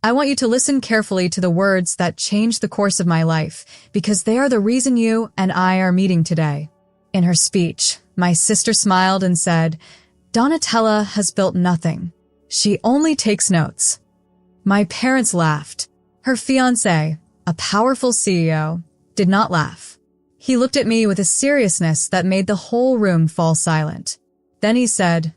I want you to listen carefully to the words that changed the course of my life, because they are the reason you and I are meeting today." In her speech, my sister smiled and said, "Donatella has built nothing. She only takes notes." My parents laughed. Her fiancé, a powerful CEO, did not laugh. He looked at me with a seriousness that made the whole room fall silent. Then he said,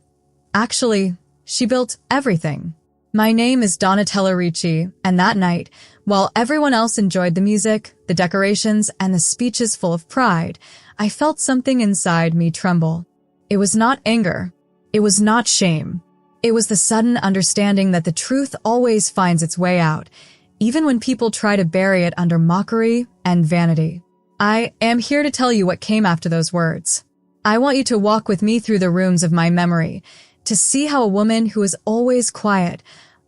"Actually, she built everything. My name is Donatella Ricci, and that night, while everyone else enjoyed the music, the decorations, and the speeches full of pride, I felt something inside me tremble. It was not anger. It was not shame. It was the sudden understanding that the truth always finds its way out, even when people try to bury it under mockery and vanity. I am here to tell you what came after those words. I want you to walk with me through the rooms of my memory, to see how a woman who was always quiet,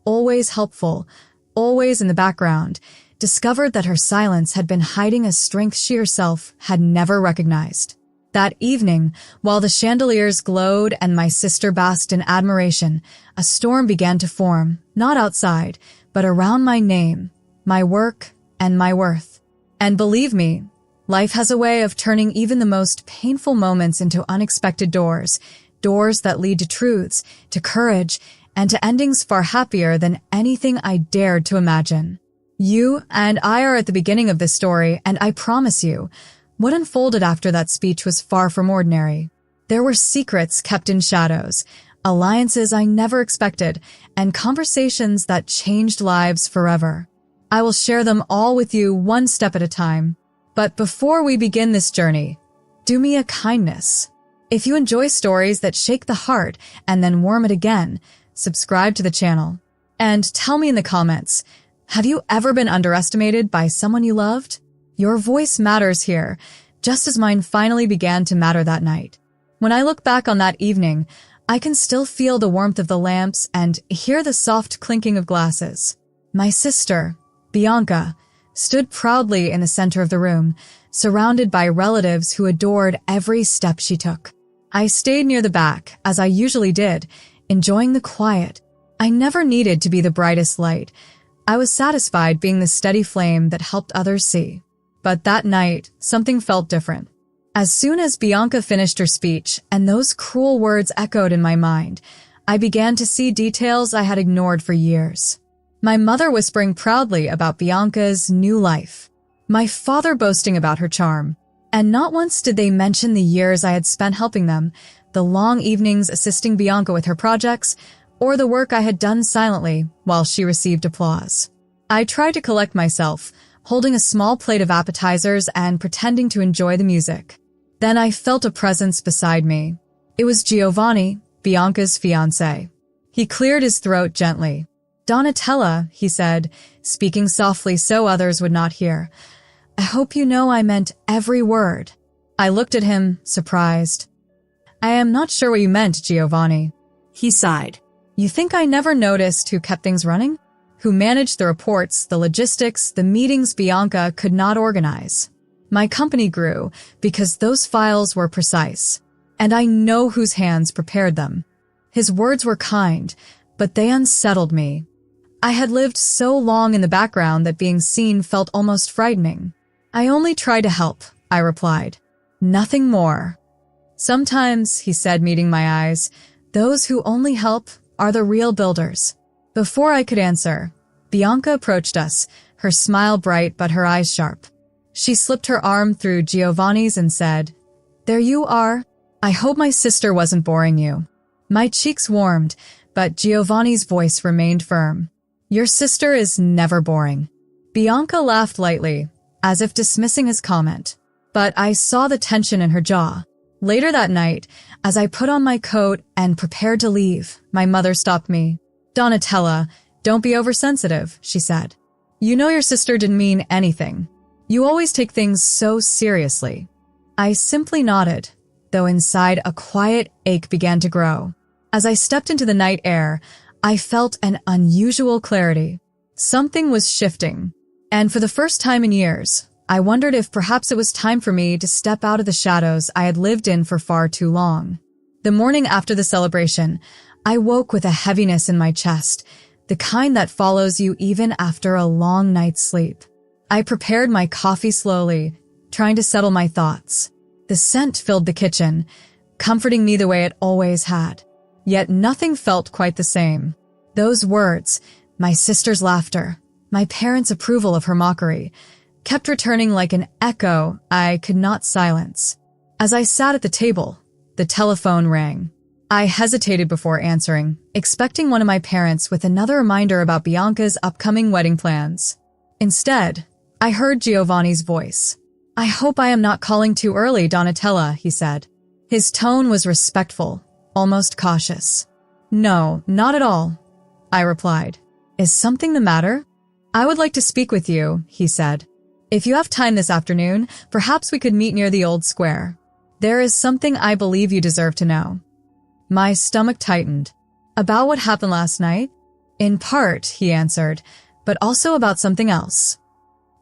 always helpful, always in the background, discovered that her silence had been hiding a strength she herself had never recognized. That evening, while the chandeliers glowed and my sister basked in admiration, a storm began to form, not outside, but around my name, my work, and my worth. And believe me, life has a way of turning even the most painful moments into unexpected doors, doors that lead to truths, to courage, and to endings far happier than anything I dared to imagine. You and I are at the beginning of this story, and I promise you, what unfolded after that speech was far from ordinary. There were secrets kept in shadows, alliances I never expected, and conversations that changed lives forever. I will share them all with you one step at a time. But before we begin this journey, do me a kindness. If you enjoy stories that shake the heart and then warm it again, subscribe to the channel. And tell me in the comments, have you ever been underestimated by someone you loved? Your voice matters here, just as mine finally began to matter that night. When I look back on that evening, I can still feel the warmth of the lamps and hear the soft clinking of glasses. My sister, Bianca, stood proudly in the center of the room, surrounded by relatives who adored every step she took. I stayed near the back, as I usually did, enjoying the quiet. I never needed to be the brightest light. I was satisfied being the steady flame that helped others see. But that night, something felt different. As soon as Bianca finished her speech and those cruel words echoed in my mind, I began to see details I had ignored for years. My mother whispering proudly about Bianca's new life. My father boasting about her charm. And not once did they mention the years I had spent helping them, the long evenings assisting Bianca with her projects, or the work I had done silently while she received applause. I tried to collect myself, holding a small plate of appetizers and pretending to enjoy the music. Then I felt a presence beside me. It was Giovanni, Bianca's fiancé. He cleared his throat gently. "Donatella," he said, speaking softly so others would not hear. "I hope you know I meant every word." I looked at him, surprised. "I am not sure what you meant, Giovanni." He sighed. "You think I never noticed who kept things running? Who managed the reports, the logistics, the meetings Bianca could not organize? My company grew because those files were precise, and I know whose hands prepared them." His words were kind, but they unsettled me. I had lived so long in the background that being seen felt almost frightening. "I only try to help," I replied. "Nothing more." "Sometimes," he said, meeting my eyes, "those who only help are the real builders." Before I could answer, Bianca approached us, her smile bright but her eyes sharp. She slipped her arm through Giovanni's and said, "There you are. I hope my sister wasn't boring you." My cheeks warmed, but Giovanni's voice remained firm. "Your sister is never boring." Bianca laughed lightly, as if dismissing his comment, but I saw the tension in her jaw. Later that night, as I put on my coat and prepared to leave, my mother stopped me. "Donatella, don't be oversensitive," she said. "You know your sister didn't mean anything. You always take things so seriously." I simply nodded, though inside a quiet ache began to grow. As I stepped into the night air, I felt an unusual clarity. Something was shifting, and for the first time in years, I wondered if perhaps it was time for me to step out of the shadows I had lived in for far too long. The morning after the celebration, I woke with a heaviness in my chest, the kind that follows you even after a long night's sleep. I prepared my coffee slowly, trying to settle my thoughts. The scent filled the kitchen, comforting me the way it always had. Yet nothing felt quite the same. Those words, my sister's laughter, my parents' approval of her mockery, kept returning like an echo I could not silence. As I sat at the table, the telephone rang. I hesitated before answering, expecting one of my parents with another reminder about Bianca's upcoming wedding plans. Instead, I heard Giovanni's voice. "I hope I am not calling too early, Donatella," he said. His tone was respectful, almost cautious. "No, not at all," I replied. "Is something the matter?" "I would like to speak with you," he said. "If you have time this afternoon, perhaps we could meet near the old square. There is something I believe you deserve to know." My stomach tightened. "About what happened last night?" "In part," he answered, "but also about something else."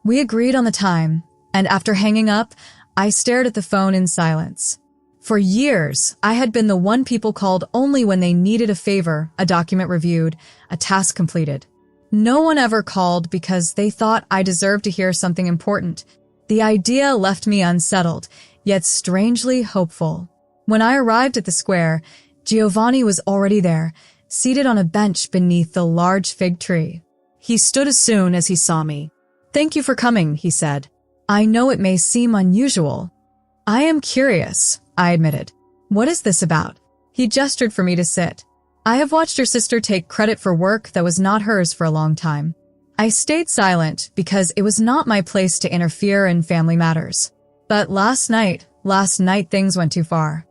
We agreed on the time, and after hanging up, I stared at the phone in silence. For years, I had been the one people called only when they needed a favor, a document reviewed, a task completed. No one ever called because they thought I deserved to hear something important. The idea left me unsettled, yet strangely hopeful. When I arrived at the square, Giovanni was already there, seated on a bench beneath the large fig tree. He stood as soon as he saw me. "Thank you for coming," he said. "I know it may seem unusual." "I am curious," I admitted. "What is this about?" He gestured for me to sit. "I have watched your sister take credit for work that was not hers for a long time." I stayed silent because it was not my place to interfere in family matters. But last night things went too far.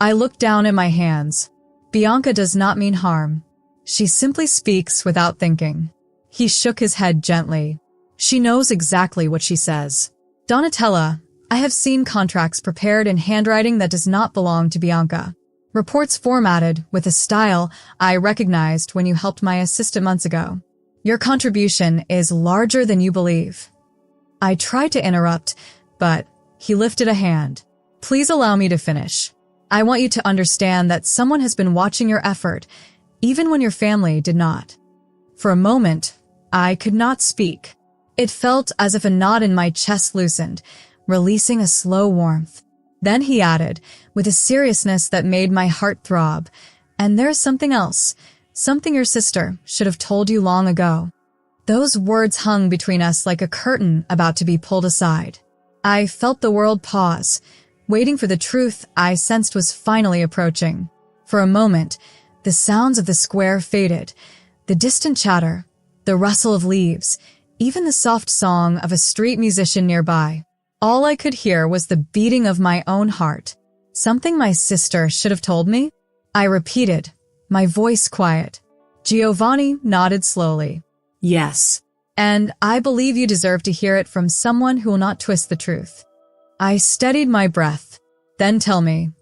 I looked down at my hands. Bianca does not mean harm. She simply speaks without thinking. He shook his head gently. She knows exactly what she says. "Donatella, I have seen contracts prepared in handwriting that does not belong to Bianca. Reports formatted with a style I recognized when you helped my assistant months ago. Your contribution is larger than you believe." I tried to interrupt, but he lifted a hand. "Please allow me to finish. I want you to understand that someone has been watching your effort, even when your family did not." For a moment, I could not speak. It felt as if a knot in my chest loosened, releasing a slow warmth. Then he added, with a seriousness that made my heart throb, "And there's something else, something your sister should have told you long ago." Those words hung between us like a curtain about to be pulled aside. I felt the world pause, waiting for the truth I sensed was finally approaching. For a moment, the sounds of the square faded, the distant chatter, the rustle of leaves, even the soft song of a street musician nearby. All I could hear was the beating of my own heart. "Something my sister should have told me?" I repeated, my voice quiet. Giovanni nodded slowly. "Yes, and I believe you deserve to hear it from someone who will not twist the truth." I steadied my breath. "Then tell me."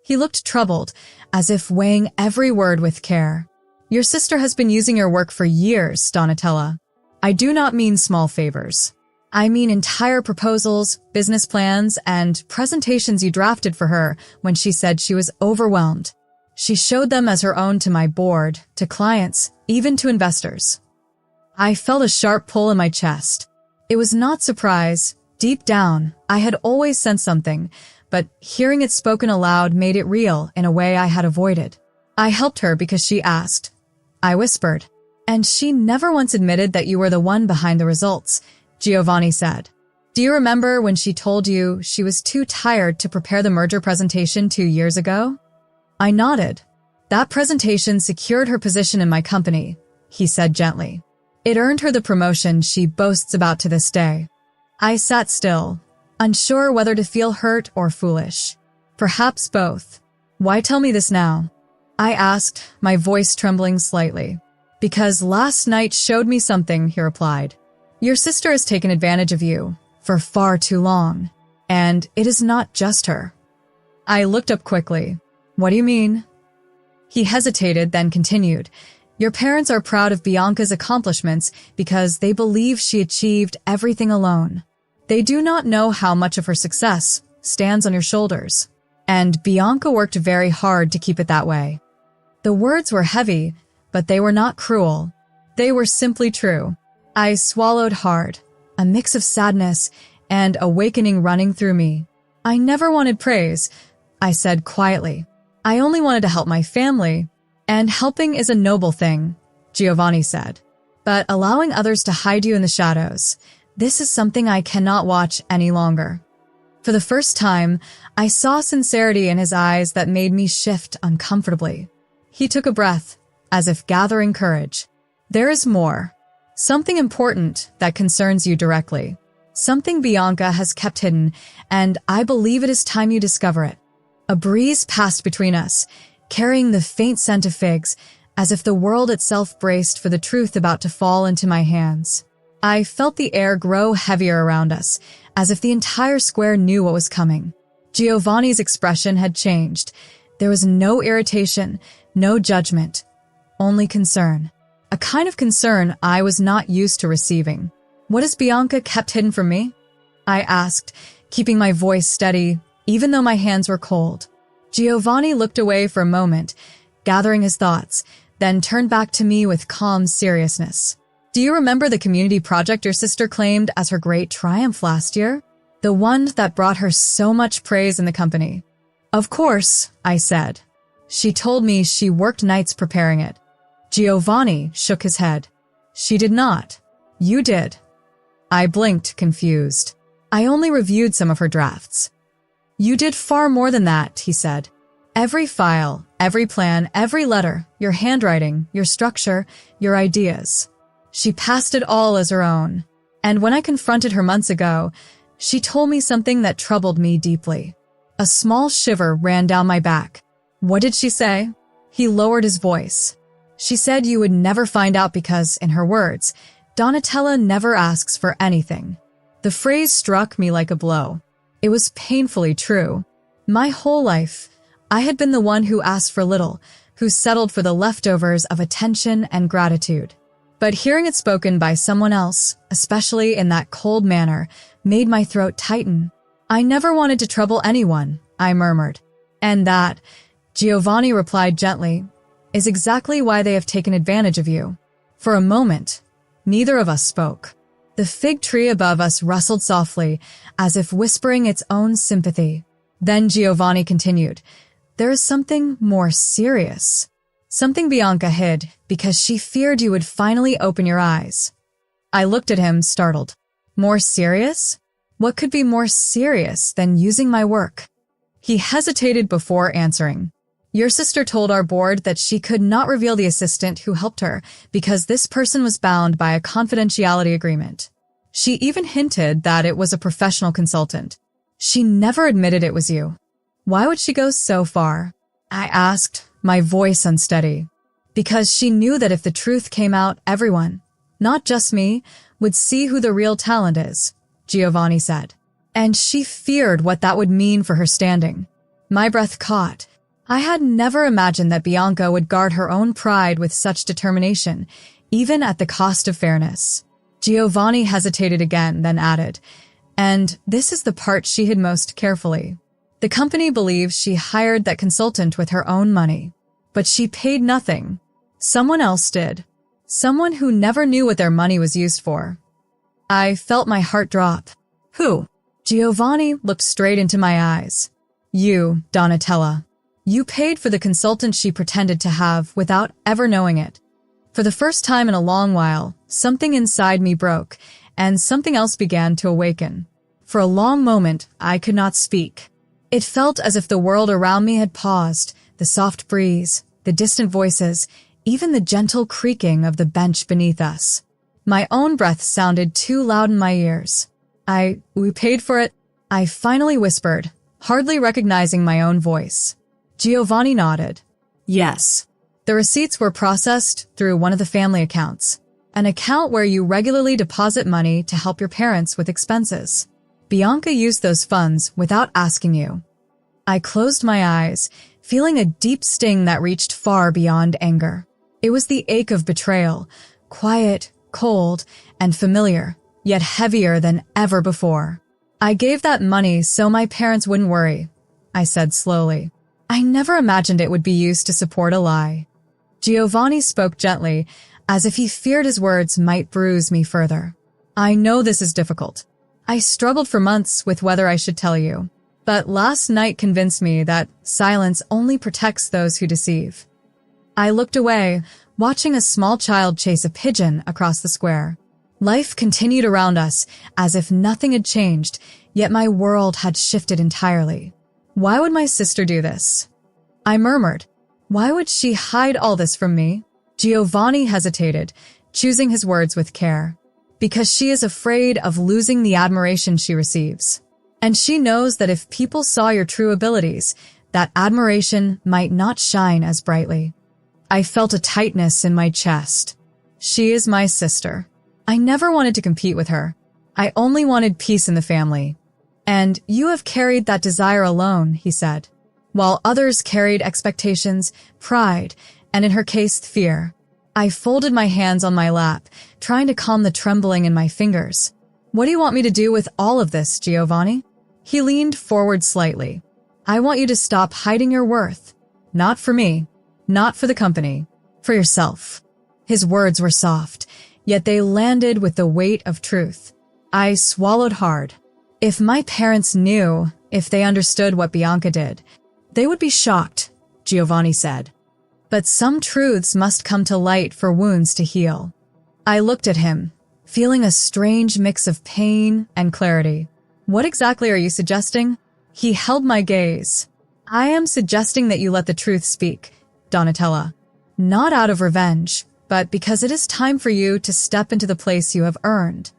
He looked troubled, as if weighing every word with care. "Your sister has been using your work for years, Donatella. I do not mean small favors. I mean entire proposals, business plans, and presentations you drafted for her when she said she was overwhelmed. She showed them as her own to my board, to clients, even to investors." I felt a sharp pull in my chest. It was not surprise. Deep down, I had always sensed something, but hearing it spoken aloud made it real in a way I had avoided. "I helped her because she asked," I whispered. "And she never once admitted that you were the one behind the results," Giovanni said. "Do you remember when she told you she was too tired to prepare the merger presentation 2 years ago?" I nodded. "That presentation secured her position in my company," he said gently. "It earned her the promotion she boasts about to this day." I sat still, unsure whether to feel hurt or foolish. Perhaps both. "Why tell me this now?" I asked, my voice trembling slightly. "Because last night showed me something," he replied. "Your sister has taken advantage of you for far too long, and it is not just her." I looked up quickly. "What do you mean?" He hesitated, then continued. "Your parents are proud of Bianca's accomplishments because they believe she achieved everything alone. They do not know how much of her success stands on your shoulders. And Bianca worked very hard to keep it that way." The words were heavy, but they were not cruel. They were simply true. I swallowed hard, a mix of sadness and awakening running through me. I never wanted praise, I said quietly. I only wanted to help my family, and helping is a noble thing, Giovanni said. But allowing others to hide you in the shadows, this is something I cannot watch any longer. For the first time, I saw sincerity in his eyes that made me shift uncomfortably. He took a breath, as if gathering courage. There is more. Something important that concerns you directly. Something Bianca has kept hidden, and I believe it is time you discover it. A breeze passed between us, carrying the faint scent of figs, as if the world itself braced for the truth about to fall into my hands. I felt the air grow heavier around us, as if the entire square knew what was coming. Giovanni's expression had changed. There was no irritation, no judgment, only concern. A kind of concern I was not used to receiving. What has Bianca kept hidden from me? I asked, keeping my voice steady, even though my hands were cold. Giovanni looked away for a moment, gathering his thoughts, then turned back to me with calm seriousness. Do you remember the community project your sister claimed as her great triumph last year? The one that brought her so much praise in the company. Of course, I said. She told me she worked nights preparing it. Giovanni shook his head. She did not. You did. I blinked, confused. I only reviewed some of her drafts. You did far more than that, he said. Every file, every plan, every letter, your handwriting, your structure, your ideas. She passed it all as her own. And when I confronted her months ago, she told me something that troubled me deeply. A small shiver ran down my back. What did she say? He lowered his voice. She said you would never find out because, in her words, Donatella never asks for anything. The phrase struck me like a blow. It was painfully true. My whole life, I had been the one who asked for little, who settled for the leftovers of attention and gratitude. But hearing it spoken by someone else, especially in that cold manner, made my throat tighten. I never wanted to trouble anyone, I murmured. And that, Giovanni replied gently, is exactly why they have taken advantage of you. For a moment, neither of us spoke. The fig tree above us rustled softly, as if whispering its own sympathy. Then Giovanni continued, there is something more serious. Something Bianca hid, because she feared you would finally open your eyes. I looked at him, startled. More serious? What could be more serious than using my work? He hesitated before answering. Your sister told our board that she could not reveal the assistant who helped her because this person was bound by a confidentiality agreement. She even hinted that it was a professional consultant. She never admitted it was you. Why would she go so far? I asked, my voice unsteady. Because she knew that if the truth came out, everyone, not just me, would see who the real talent is, Giovanni said. And she feared what that would mean for her standing. My breath caught. I had never imagined that Bianca would guard her own pride with such determination, even at the cost of fairness. Giovanni hesitated again, then added, and this is the part she hid most carefully. The company believes she hired that consultant with her own money, but she paid nothing. Someone else did. Someone who never knew what their money was used for. I felt my heart drop. Who? Giovanni looked straight into my eyes. You, Donatella. You paid for the consultant she pretended to have without ever knowing it. For the first time in a long while, something inside me broke, and something else began to awaken. For a long moment, I could not speak. It felt as if the world around me had paused, the soft breeze, the distant voices, even the gentle creaking of the bench beneath us. My own breath sounded too loud in my ears. We paid for it, I finally whispered, hardly recognizing my own voice. Giovanni nodded. Yes. The receipts were processed through one of the family accounts, an account where you regularly deposit money to help your parents with expenses. Bianca used those funds without asking you. I closed my eyes, feeling a deep sting that reached far beyond anger. It was the ache of betrayal, quiet, cold, and familiar, yet heavier than ever before. I gave that money so my parents wouldn't worry, I said slowly. I never imagined it would be used to support a lie. Giovanni spoke gently, as if he feared his words might bruise me further. I know this is difficult. I struggled for months with whether I should tell you, but last night convinced me that silence only protects those who deceive. I looked away, watching a small child chase a pigeon across the square. Life continued around us as if nothing had changed, yet my world had shifted entirely. Why would my sister do this? I murmured. Why would she hide all this from me? Giovanni hesitated, choosing his words with care. Because she is afraid of losing the admiration she receives. And she knows that if people saw your true abilities, that admiration might not shine as brightly. I felt a tightness in my chest. She is my sister. I never wanted to compete with her. I only wanted peace in the family. And you have carried that desire alone, he said, while others carried expectations, pride, and in her case, fear. I folded my hands on my lap, trying to calm the trembling in my fingers. What do you want me to do with all of this, Giovanni? He leaned forward slightly. I want you to stop hiding your worth. Not for me, not for the company, for yourself. His words were soft, yet they landed with the weight of truth. I swallowed hard. If my parents knew, if they understood what Bianca did, they would be shocked, Giovanni said. But some truths must come to light for wounds to heal. I looked at him, feeling a strange mix of pain and clarity. What exactly are you suggesting? He held my gaze. I am suggesting that you let the truth speak, Donatella. Not out of revenge, but because it is time for you to step into the place you have earned.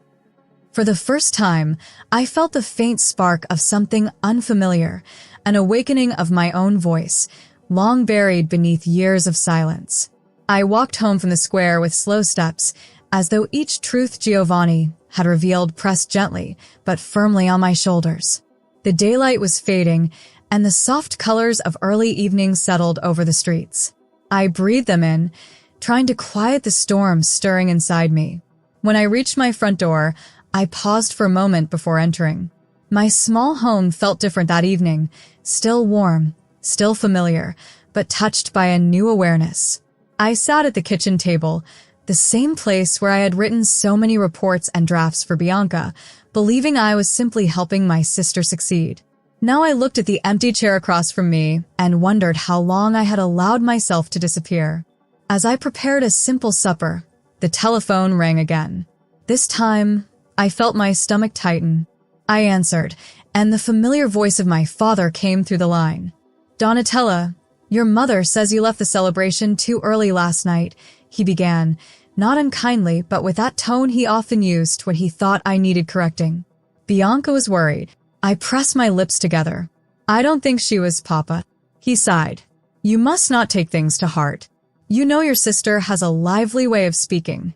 For the first time, I felt the faint spark of something unfamiliar, an awakening of my own voice, long buried beneath years of silence. I walked home from the square with slow steps, as though each truth Giovanni had revealed pressed gently, but firmly on my shoulders. The daylight was fading, and the soft colors of early evening settled over the streets. I breathed them in, trying to quiet the storm stirring inside me. When I reached my front door, I paused for a moment before entering. My small home felt different that evening, still warm, still familiar, but touched by a new awareness. I sat at the kitchen table, the same place where I had written so many reports and drafts for Bianca, believing I was simply helping my sister succeed. Now I looked at the empty chair across from me and wondered how long I had allowed myself to disappear. As I prepared a simple supper, the telephone rang again. This time, I felt my stomach tighten. I answered, and the familiar voice of my father came through the line. Donatella, your mother says you left the celebration too early last night, he began, not unkindly, but with that tone he often used when he thought I needed correcting. Bianca was worried. I pressed my lips together. I don't think she was, Papa. He sighed. You must not take things to heart. You know your sister has a lively way of speaking.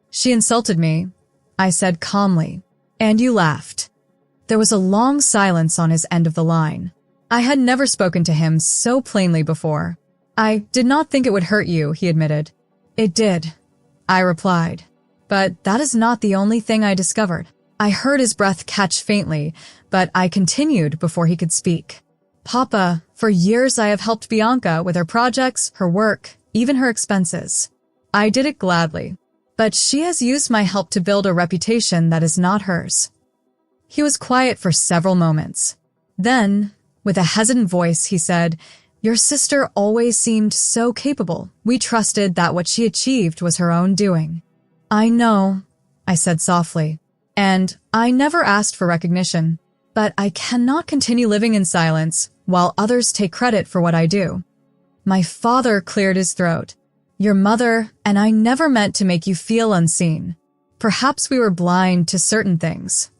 She insulted me, I said calmly, and you laughed. There was a long silence on his end of the line. I had never spoken to him so plainly before. I did not think it would hurt you, he admitted. It did, I replied. But that is not the only thing I discovered. I heard his breath catch faintly, but I continued before he could speak. Papa, for years I have helped Bianca with her projects, her work, even her expenses. I did it gladly. But she has used my help to build a reputation that is not hers. He was quiet for several moments. Then, with a hesitant voice, he said, Your sister always seemed so capable. We trusted that what she achieved was her own doing. I know, I said softly, and I never asked for recognition. But I cannot continue living in silence while others take credit for what I do. My father cleared his throat. Your mother and I never meant to make you feel unseen. Perhaps we were blind to certain things.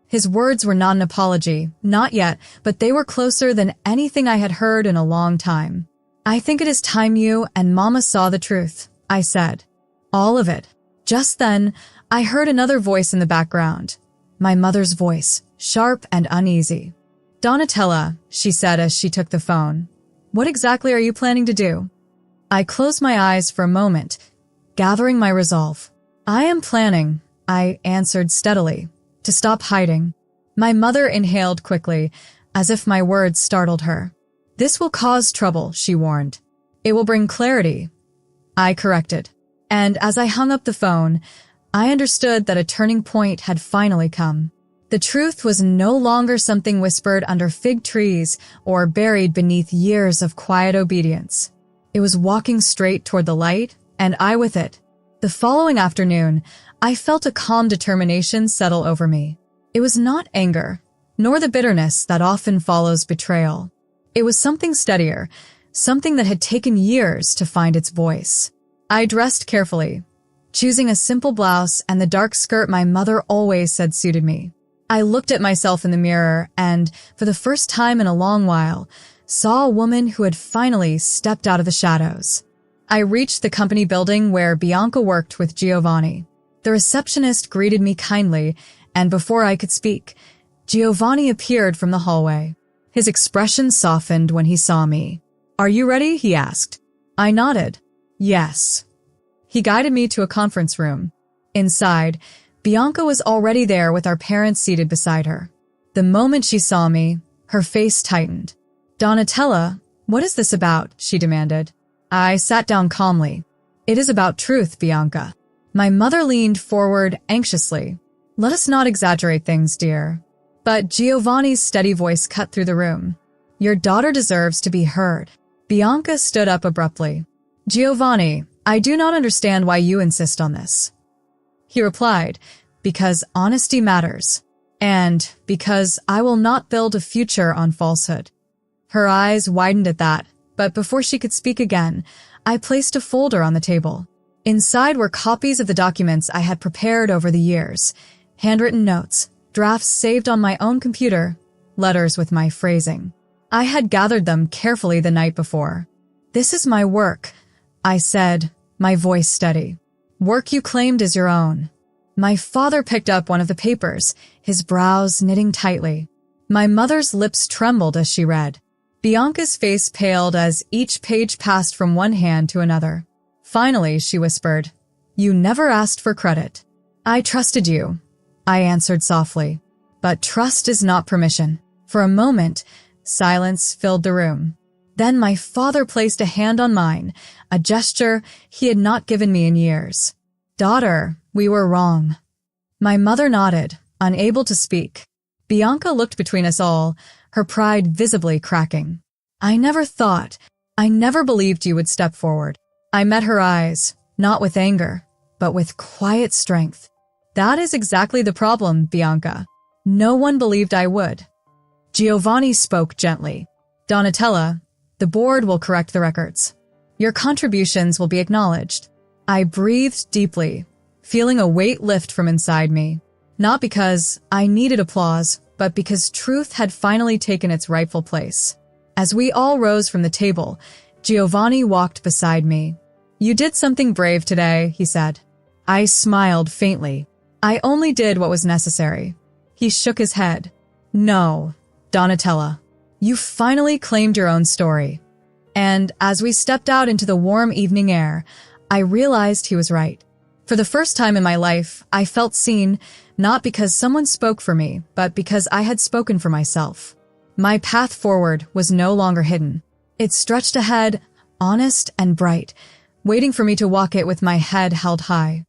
His words were not an apology, not yet, but they were closer than anything I had heard in a long time. I think it is time you and Mama saw the truth, I said. All of it. Just then, I heard another voice in the background. My mother's voice, sharp and uneasy. Donatella, she said as she took the phone. What exactly are you planning to do? I closed my eyes for a moment, gathering my resolve. I am planning, I answered steadily, to stop hiding. My mother inhaled quickly, as if my words startled her. This will cause trouble, she warned. It will bring clarity, I corrected. And as I hung up the phone, I understood that a turning point had finally come. The truth was no longer something whispered under fig trees or buried beneath years of quiet obedience. It was walking straight toward the light, and I with it. The following afternoon, I felt a calm determination settle over me. It was not anger, nor the bitterness that often follows betrayal. It was something steadier, something that had taken years to find its voice. I dressed carefully, choosing a simple blouse and the dark skirt my mother always said suited me. I looked at myself in the mirror and, for the first time in a long while, saw a woman who had finally stepped out of the shadows. I reached the company building where Bianca worked with Giovanni. The receptionist greeted me kindly, and before I could speak, Giovanni appeared from the hallway. His expression softened when he saw me. "Are you ready?" he asked. I nodded. Yes. He guided me to a conference room. Inside, Bianca was already there with our parents seated beside her. The moment she saw me, her face tightened. "Donatella, what is this about?" she demanded. I sat down calmly. "It is about truth, Bianca." My mother leaned forward anxiously. "Let us not exaggerate things, dear." But Giovanni's steady voice cut through the room. "Your daughter deserves to be heard." Bianca stood up abruptly. "Giovanni, I do not understand why you insist on this." He replied, "Because honesty matters, and because I will not build a future on falsehood." Her eyes widened at that, but before she could speak again, I placed a folder on the table. Inside were copies of the documents I had prepared over the years, handwritten notes, drafts saved on my own computer, letters with my phrasing. I had gathered them carefully the night before. "This is my work," I said, my voice steady. "Work you claimed as your own." My father picked up one of the papers, his brows knitting tightly. My mother's lips trembled as she read. Bianca's face paled as each page passed from one hand to another. Finally, she whispered, "You never asked for credit." "I trusted you," I answered softly. But trust is not permission. For a moment, silence filled the room. Then my father placed a hand on mine, a gesture he had not given me in years. "Daughter, we were wrong." My mother nodded, unable to speak. Bianca looked between us all, her pride visibly cracking. I never believed you would step forward." I met her eyes, not with anger, but with quiet strength. "That is exactly the problem, Bianca. No one believed I would." Giovanni spoke gently. "Donatella, the board will correct the records. Your contributions will be acknowledged." I breathed deeply, feeling a weight lift from inside me. Not because I needed applause, but because truth had finally taken its rightful place. As we all rose from the table, Giovanni walked beside me. "You did something brave today," he said. I smiled faintly. "I only did what was necessary." He shook his head. "No, Donatella, you finally claimed your own story." And as we stepped out into the warm evening air, I realized he was right. For the first time in my life, I felt seen, not because someone spoke for me, but because I had spoken for myself. My path forward was no longer hidden. It stretched ahead, honest and bright, waiting for me to walk it with my head held high.